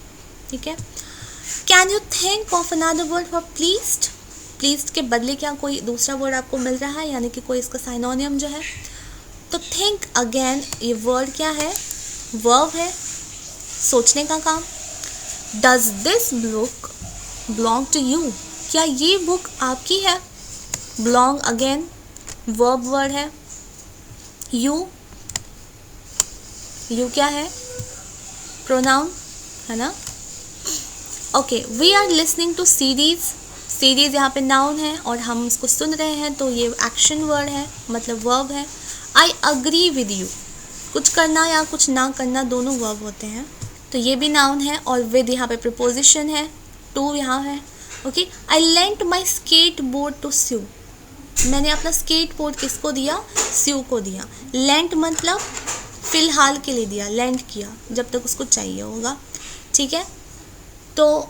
ठीक है। Can you think of another word for pleased? Pleased के बदले क्या कोई दूसरा वर्ड आपको मिल रहा है, यानी कि कोई इसका साइनोनियम जो है? तो थिंक अगेन, ये वर्ड क्या है? वर्ब है, सोचने का काम। Does this book belong to you, क्या ये बुक आपकी है? बिलोंग अगेन वर्ब वर्ड है। यू, यू क्या है? प्रोनाउन, है ना। Okay, we are listening to series, series यहाँ पे नाउन है और हम उसको सुन रहे हैं, तो ये एक्शन वर्ड है, मतलब वर्ब है। आई अग्री विद यू, कुछ करना या कुछ ना करना दोनों वर्ब होते हैं, तो ये भी नाउन है। और विद यहाँ पे प्रपोजिशन है, टू यहाँ है, okay. I lent my skateboard to Sue, मैंने अपना स्केट बोर्ड किसको दिया? स्यू को दिया। लेंट मतलब फ़िलहाल के लिए दिया, लेंट किया जब तक उसको चाहिए होगा, ठीक है। तो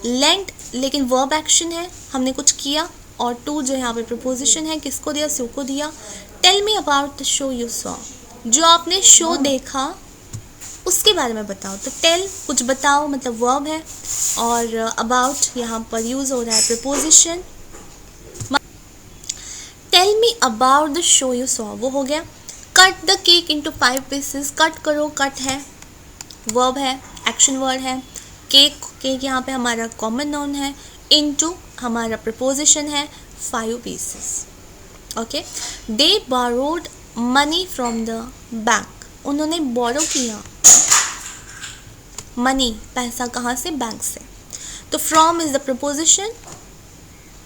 लेंट लेकिन वर्ब एक्शन है, हमने कुछ किया। और टू जो यहाँ पे प्रपोजिशन है, किसको दिया? स्यू को दिया। Tell me about the show you saw, जो आपने शो देखा उसके बारे में बताओ। तो टेल कुछ बताओ मतलब वर्ब है, और अबाउट यहाँ पर यूज़ हो रहा है preposition. Tell me about the show you saw, वो हो गया। Cut the cake into 5 pieces, cut करो, कट है, वर्ब है, एक्शन वर्ड है। केक, केक यहाँ पे हमारा कॉमन नाउन है। इनटू हमारा प्रपोजिशन है। 5 pieces, okay. They borrowed money from the bank, उन्होंने बोरो किया मनी, पैसा कहाँ से? बैंक से। तो from is the preposition,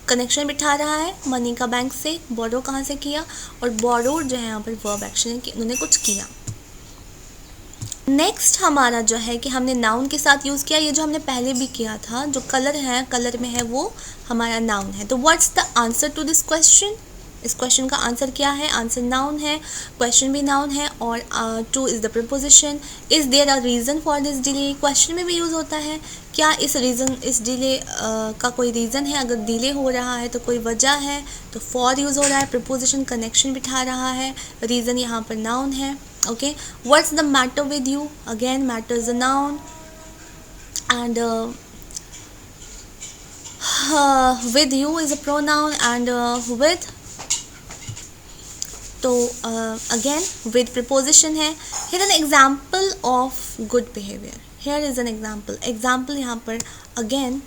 connection बिठा रहा है मनी का बैंक से, बोरो कहाँ से किया, और बोरोड जो है यहाँ पर वर्ब एक्शन है कि उन्होंने कुछ किया, नेक्स्ट हमारा जो है कि हमने नाउन के साथ यूज़ किया, ये जो हमने पहले भी किया था, जो कलर है, कलर में है वो हमारा नाउन है। तो what's the answer to this question? इस क्वेश्चन का आंसर क्या है? आंसर नाउन है, क्वेश्चन भी नाउन है, और to is the preposition. Is there a reason for this delay? Question में भी यूज़ होता है, क्या इस डिले का कोई रीज़न है? अगर डिले हो रहा है तो कोई वजह है, तो फॉर यूज़ हो रहा है, प्रीपोजिशन कनेक्शन बिठा रहा है, रीज़न यहाँ पर नाउन है। Okay, what's the matter with you? Again, matter is a noun, and with you is a pronoun, and with, तो again with preposition है। Here an example of good behavior. Here is an example. Example यहाँ पर again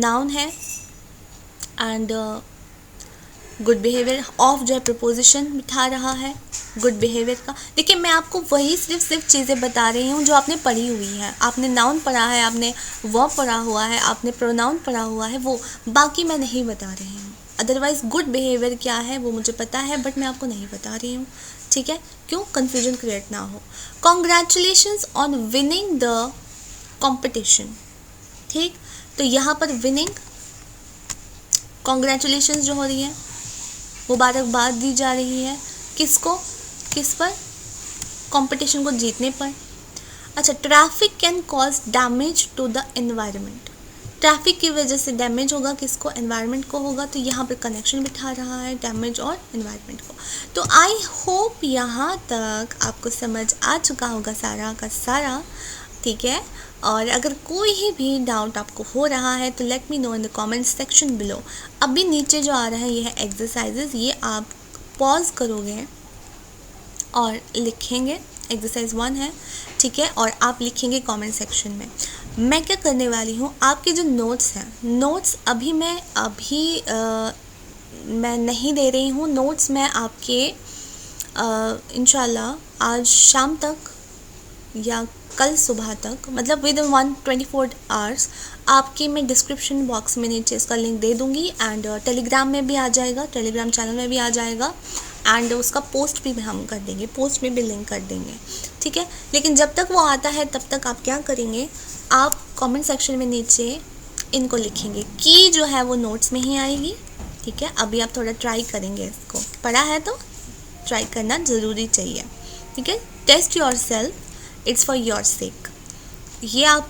noun है, and good behaviour of जो है preposition बिठा रहा है गुड बिहेवियर का। देखिए, मैं आपको वही सिर्फ चीज़ें बता रही हूँ जो आपने पढ़ी हुई है। आपने नाउन पढ़ा है, आपने वर्ब पढ़ा हुआ है, आपने प्रोनाउन पढ़ा हुआ है, वो बाकी मैं नहीं बता रही हूँ। अदरवाइज़ गुड बिहेवियर क्या है वो मुझे पता है, बट मैं आपको नहीं बता रही हूँ, ठीक है? क्यों? कन्फ्यूजन क्रिएट ना हो। Congratulations on winning the competition, ठीक? तो यहाँ पर विनिंग, कॉन्ग्रेचुलेशंस जो हो रही है, मुबारकबाद दी जा रही है किसको? किस पर? कंपटीशन को जीतने पर। अच्छा, traffic can cause damage to the environment. Traffic की वजह से डैमेज होगा किसको? एनवायरनमेंट को होगा। तो यहाँ पर कनेक्शन बिठा रहा है डैमेज और एनवायरनमेंट को। तो आई होप यहाँ तक आपको समझ आ चुका होगा सारा का सारा, ठीक है? और अगर कोई भी डाउट आपको हो रहा है तो let me know in the comment section below. अभी नीचे जो आ रहा है ये है एक्सरसाइजेज, ये आप पॉज करोगे और लिखेंगे। एक्सरसाइज 1 है, ठीक है? और आप लिखेंगे कमेंट सेक्शन में। मैं क्या करने वाली हूँ, आपके जो नोट्स हैं, नोट्स अभी मैं नहीं दे रही हूँ। नोट्स मैं आपके इंशाल्लाह आज शाम तक या कल सुबह तक, मतलब विद 124 आवर्स, आपके मैं डिस्क्रिप्शन बॉक्स में नीचे इसका लिंक दे दूँगी, एंड टेलीग्राम में भी आ जाएगा, टेलीग्राम चैनल में भी आ जाएगा, एंड उसका पोस्ट भी हम कर देंगे, पोस्ट में भी लिंक कर देंगे, ठीक है? लेकिन जब तक वो आता है तब तक आप क्या करेंगे, आप कमेंट सेक्शन में नीचे इनको लिखेंगे। की जो है वो नोट्स में ही आएगी, ठीक है? अभी आप थोड़ा ट्राई करेंगे, इसको पढ़ा है तो ट्राई करना ज़रूरी चाहिए, ठीक है? Test yourself, it's for your sake. ये आप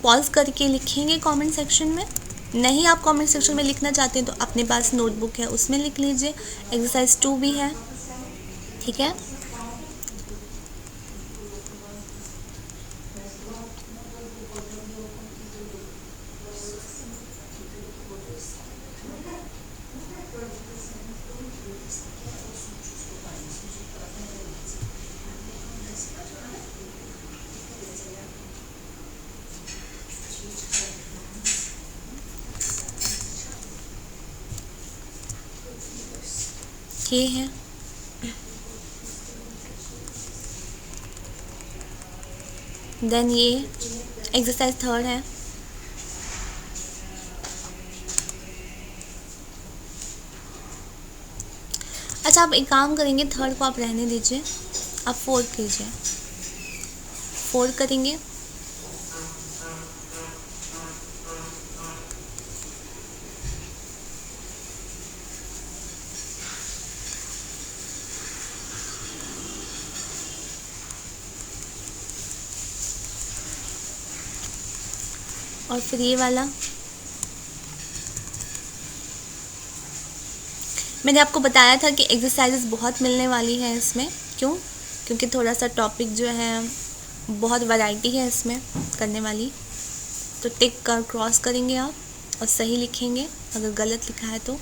पॉज करके लिखेंगे कमेंट सेक्शन में। नहीं आप कमेंट सेक्शन में लिखना चाहते हैं तो अपने पास नोटबुक है उसमें लिख लीजिए। एक्सरसाइज 2 भी है, ठीक है? ये है, देन ये एक्सरसाइज 3 है। अच्छा, आप एक काम करेंगे, 3 को आप रहने दीजिए, आप 4 कीजिए। 4 करेंगे, और फिर ये वाला। मैंने आपको बताया था कि एक्सरसाइजेस बहुत मिलने वाली है इसमें। क्यों? क्योंकि थोड़ा सा टॉपिक जो है बहुत वैरायटी है इसमें करने वाली। तो टिक कर क्रॉस करेंगे आप और सही लिखेंगे, अगर गलत लिखा है तो।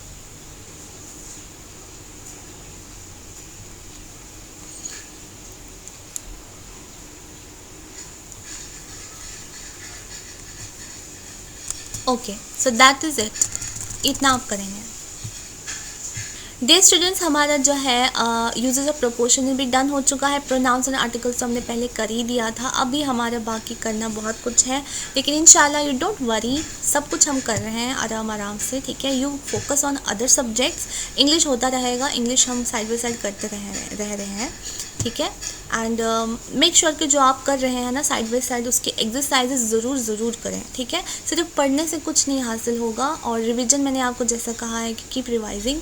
Okay, so that is it. इतना आप करेंगे। डे स्टूडेंट्स, हमारा जो है यूजेस ऑफ प्रोपोर्शन भी डन हो चुका है। प्रोनाउंस एंड आर्टिकल्स तो हमने पहले कर ही दिया था, अभी हमारा बाकी करना बहुत कुछ है, लेकिन इंशाल्लाह यू डोंट वरी, सब कुछ हम कर रहे हैं आराम आराम से, ठीक है। You focus on other subjects, English होता रहेगा, इंग्लिश हम साइड बाई साइड करते रह रहे हैं, ठीक है। एंड मेक श्योर कि जो आप कर रहे हैं ना साइड बाई साइड, उसकी एक्सरसाइजेस ज़रूर करें, ठीक है। सिर्फ पढ़ने से कुछ नहीं हासिल होगा, और रिवीजन मैंने आपको जैसा कहा है कि कीप रिवाइजिंग।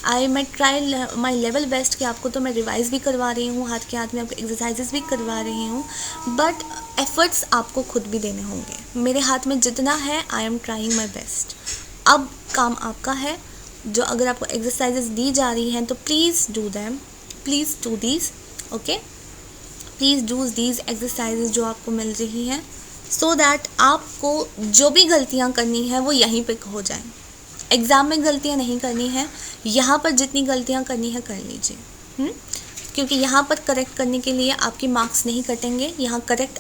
आई मैं ट्राई माई लेवल बेस्ट कि आपको तो मैं रिवाइज़ भी करवा रही हूँ, हाथ के हाथ में आपको एक्सरसाइजेस भी करवा रही हूँ, बट एफ़र्ट्स आपको खुद भी देने होंगे। मेरे हाथ में जितना है I am trying my best. अब काम आपका है, जो अगर आपको एक्सरसाइजेस दी जा रही हैं तो please do them, please do these, okay, please do these exercises जो आपको मिल रही हैं, सो दैट आपको जो भी गलतियाँ करनी है वो यहीं पे हो जाएं। एग्ज़ाम में गलतियाँ नहीं करनी है, यहाँ पर जितनी गलतियाँ करनी है कर लीजिए, क्योंकि यहाँ पर करेक्ट करने के लिए आपके मार्क्स नहीं कटेंगे। यहाँ करेक्ट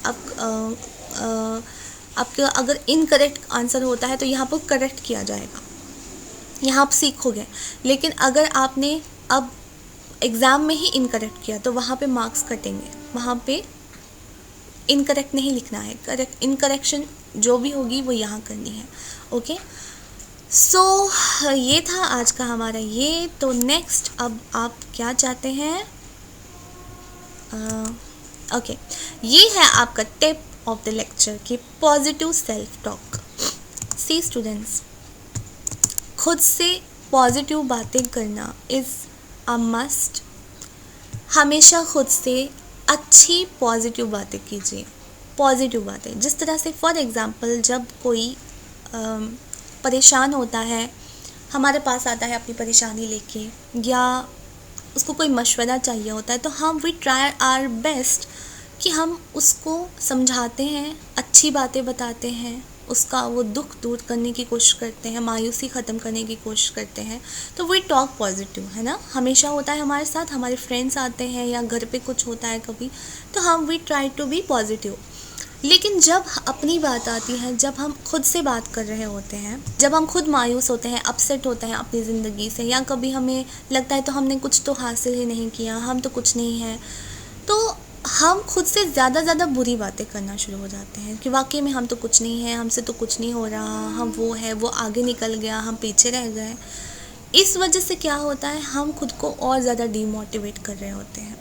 आपका अगर इनकरेक्ट आंसर होता है तो यहाँ पर करेक्ट किया जाएगा, यहाँ आप सीखोगे। लेकिन अगर आपने अब एग्ज़ाम में ही इनकरेक्ट किया तो वहाँ पे मार्क्स कटेंगे, वहाँ पे इनकरेक्ट नहीं लिखना है, करेक्ट इनकरेक्शन जो भी होगी वो यहाँ करनी है, ओके। सो ये था आज का हमारा ये। तो नेक्स्ट अब आप क्या चाहते हैं, ओके, ये है आपका टिप ऑफ द लेक्चर कि पॉजिटिव सेल्फ टॉक। सी स्टूडेंट्स, खुद से पॉजिटिव बातें करना इज़ अ मस्ट। हमेशा खुद से अच्छी पॉजिटिव बातें कीजिए, पॉजिटिव बातें। जिस तरह से फॉर एग्ज़ाम्पल जब कोई परेशान होता है, हमारे पास आता है अपनी परेशानी लेके, या उसको कोई मशवरा चाहिए होता है, तो हम वी ट्राई आवर बेस्ट कि हम उसको समझाते हैं, अच्छी बातें बताते हैं, उसका वो दुख दूर करने की कोशिश करते हैं, मायूसी ख़त्म करने की कोशिश करते हैं। तो वी टॉक पॉजिटिव, है ना, हमेशा होता है हमारे साथ। हमारे फ्रेंड्स आते हैं या घर पे कुछ होता है कभी, तो हम we try to be positive. लेकिन जब अपनी बात आती है, जब हम खुद से बात कर रहे होते हैं, जब हम खुद मायूस होते हैं, अपसेट होते हैं अपनी ज़िंदगी से, या कभी हमें लगता है तो हमने कुछ तो हासिल ही नहीं किया, हम तो कुछ नहीं है, तो हम खुद से ज़्यादा बुरी बातें करना शुरू हो जाते हैं कि वाकई में हम तो कुछ नहीं है, हमसे तो कुछ नहीं हो रहा, हम वो है, वो आगे निकल गया, हम पीछे रह गए। इस वजह से क्या होता है, हम खुद को और ज़्यादा डीमोटिवेट कर रहे होते हैं।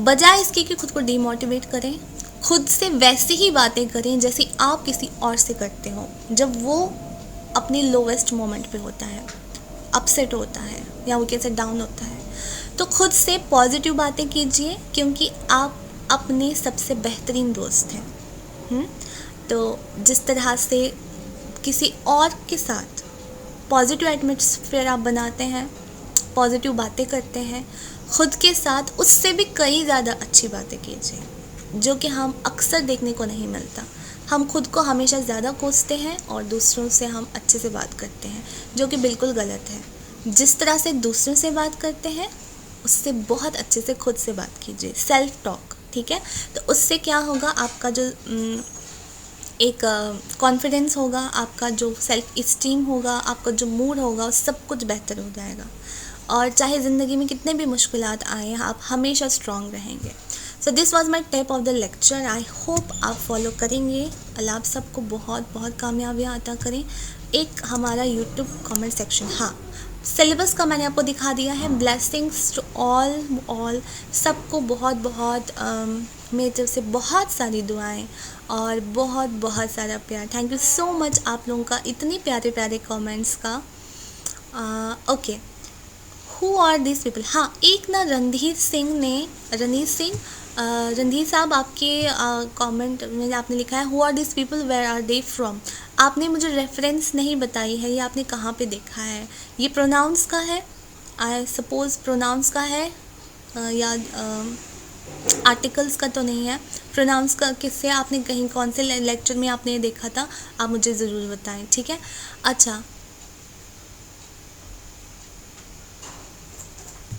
बजाय इसके कि खुद को डीमोटिवेट करें, खुद से वैसी ही बातें करें जैसी आप किसी और से करते हो जब वो अपने लोवेस्ट मोमेंट पे होता है, अपसेट होता है, या वो कैसे डाउन होता है। तो खुद से पॉजिटिव बातें कीजिए, क्योंकि आप अपने सबसे बेहतरीन दोस्त हैं। तो जिस तरह से किसी और के साथ पॉजिटिव एटमॉस्फेयर आप बनाते हैं, पॉजिटिव बातें करते हैं, खुद के साथ उससे भी कई ज़्यादा अच्छी बातें कीजिए, जो कि हम अक्सर देखने को नहीं मिलता। हम खुद को हमेशा ज़्यादा कोसते हैं और दूसरों से हम अच्छे से बात करते हैं, जो कि बिल्कुल गलत है। जिस तरह से दूसरों से बात करते हैं उससे बहुत अच्छे से खुद से बात कीजिए, सेल्फ टॉक, ठीक है। तो उससे क्या होगा, आपका जो एक कॉन्फिडेंस होगा, आपका जो सेल्फ इस्टीम होगा, आपका जो मूड होगा, सब कुछ बेहतर हो जाएगा। और चाहे ज़िंदगी में कितने भी मुश्किलात आए, आप हमेशा स्ट्रॉन्ग रहेंगे। So this was my tip of the lecture. I hope आप फॉलो करेंगे। अल्लाह आप सबको बहुत बहुत कामयाबियाँ अता करें। एक हमारा यूट्यूब कमेंट सेक्शन, हाँ, सिलेबस का मैंने आपको दिखा दिया है। ब्लेसिंग्स टू ऑल सबको बहुत बहुत मेरी तरफ से बहुत सारी दुआएं और बहुत बहुत सारा प्यार। थैंक यू सो मच आप लोगों का, इतनी प्यारे प्यारे कमेंट्स का। Okay, who are this people. हाँ, एक ना रणधीर साहब, आपके कमेंट में आपने लिखा है who are this people, where are they from. आपने मुझे रेफरेंस नहीं बताई है, ये आपने कहाँ पे देखा है। ये प्रोनाउंस का है, आई सपोज़ प्रोनाउंस का है, या आर्टिकल्स का तो नहीं है। प्रोनाउंस का किससे आपने, कहीं कौन से लेक्चर में आपने देखा था, आप मुझे ज़रूर बताएं, ठीक है। अच्छा,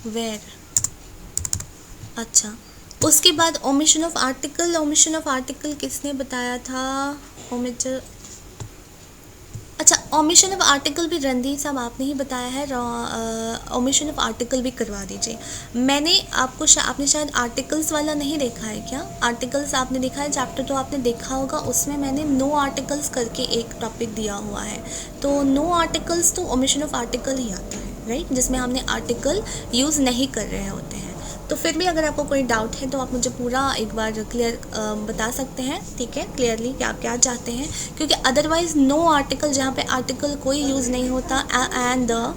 वेयर, अच्छा, उसके बाद ओमिशन ऑफ आर्टिकल किसने बताया था, ओमिशन, अच्छा, ओमिशन ऑफ आर्टिकल भी रणदीप साहब आपने ही बताया है, ओमिशन ऑफ आर्टिकल भी करवा दीजिए। मैंने आपने शायद आर्टिकल्स वाला नहीं देखा है क्या? आर्टिकल्स आपने देखा है, चैप्टर 2 आपने देखा होगा, उसमें मैंने नो आर्टिकल्स करके एक टॉपिक दिया हुआ है। तो नो आर्टिकल्स तो ओमिशन ऑफ आर्टिकल ही आता है, राइट, जिसमें हमने आर्टिकल यूज़ नहीं कर रहे होते हैं। तो फिर भी अगर आपको कोई डाउट है तो आप मुझे पूरा एक बार क्लियर बता सकते हैं, ठीक है, क्लियरली कि आप क्या चाहते हैं, क्योंकि अदरवाइज़ नो आर्टिकल, जहाँ पे आर्टिकल कोई यूज़ नहीं होता एंड द,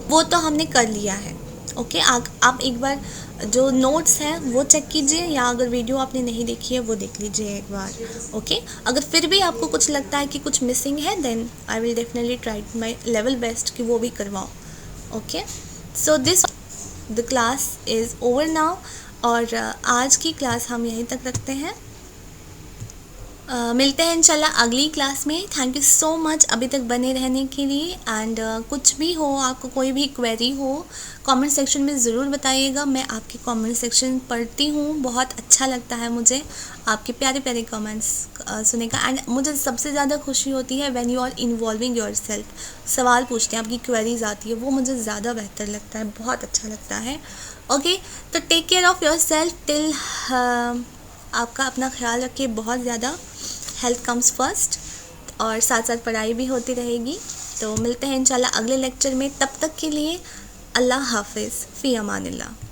वो तो हमने कर लिया है। ओके, आप एक बार जो नोट्स हैं वो चेक कीजिए, या अगर वीडियो आपने नहीं देखी है वो देख लीजिए एक बार। ओके, अगर फिर भी आपको कुछ लगता है कि कुछ मिसिंग है, then I will definitely try my level best कि वो भी करवाओ। Okay, so this the class is over now, और आज की क्लास हम यहीं तक रखते हैं। मिलते हैं इंशाल्लाह अगली क्लास में। थैंक यू सो मच अभी तक बने रहने के लिए। एंड कुछ भी हो, आपको कोई भी क्वेरी हो, कमेंट सेक्शन में ज़रूर बताइएगा। मैं आपके कमेंट सेक्शन पढ़ती हूँ, बहुत अच्छा लगता है मुझे आपके प्यारे प्यारे कमेंट्स सुनने का। एंड मुझे सबसे ज़्यादा खुशी होती है when you are involving yourself, सवाल पूछते हैं, आपकी क्वेरीज आती है, वो मुझे ज़्यादा बेहतर लगता है, बहुत अच्छा लगता है। ओके, तो take care of yourself till, आपका अपना ख्याल रखिए बहुत ज़्यादा, हेल्थ कम्स फर्स्ट, और साथ साथ पढ़ाई भी होती रहेगी। तो मिलते हैं इंशाल्लाह अगले लेक्चर में, तब तक के लिए अल्लाह हाफिज़, फ़ी अमानिल्लाह।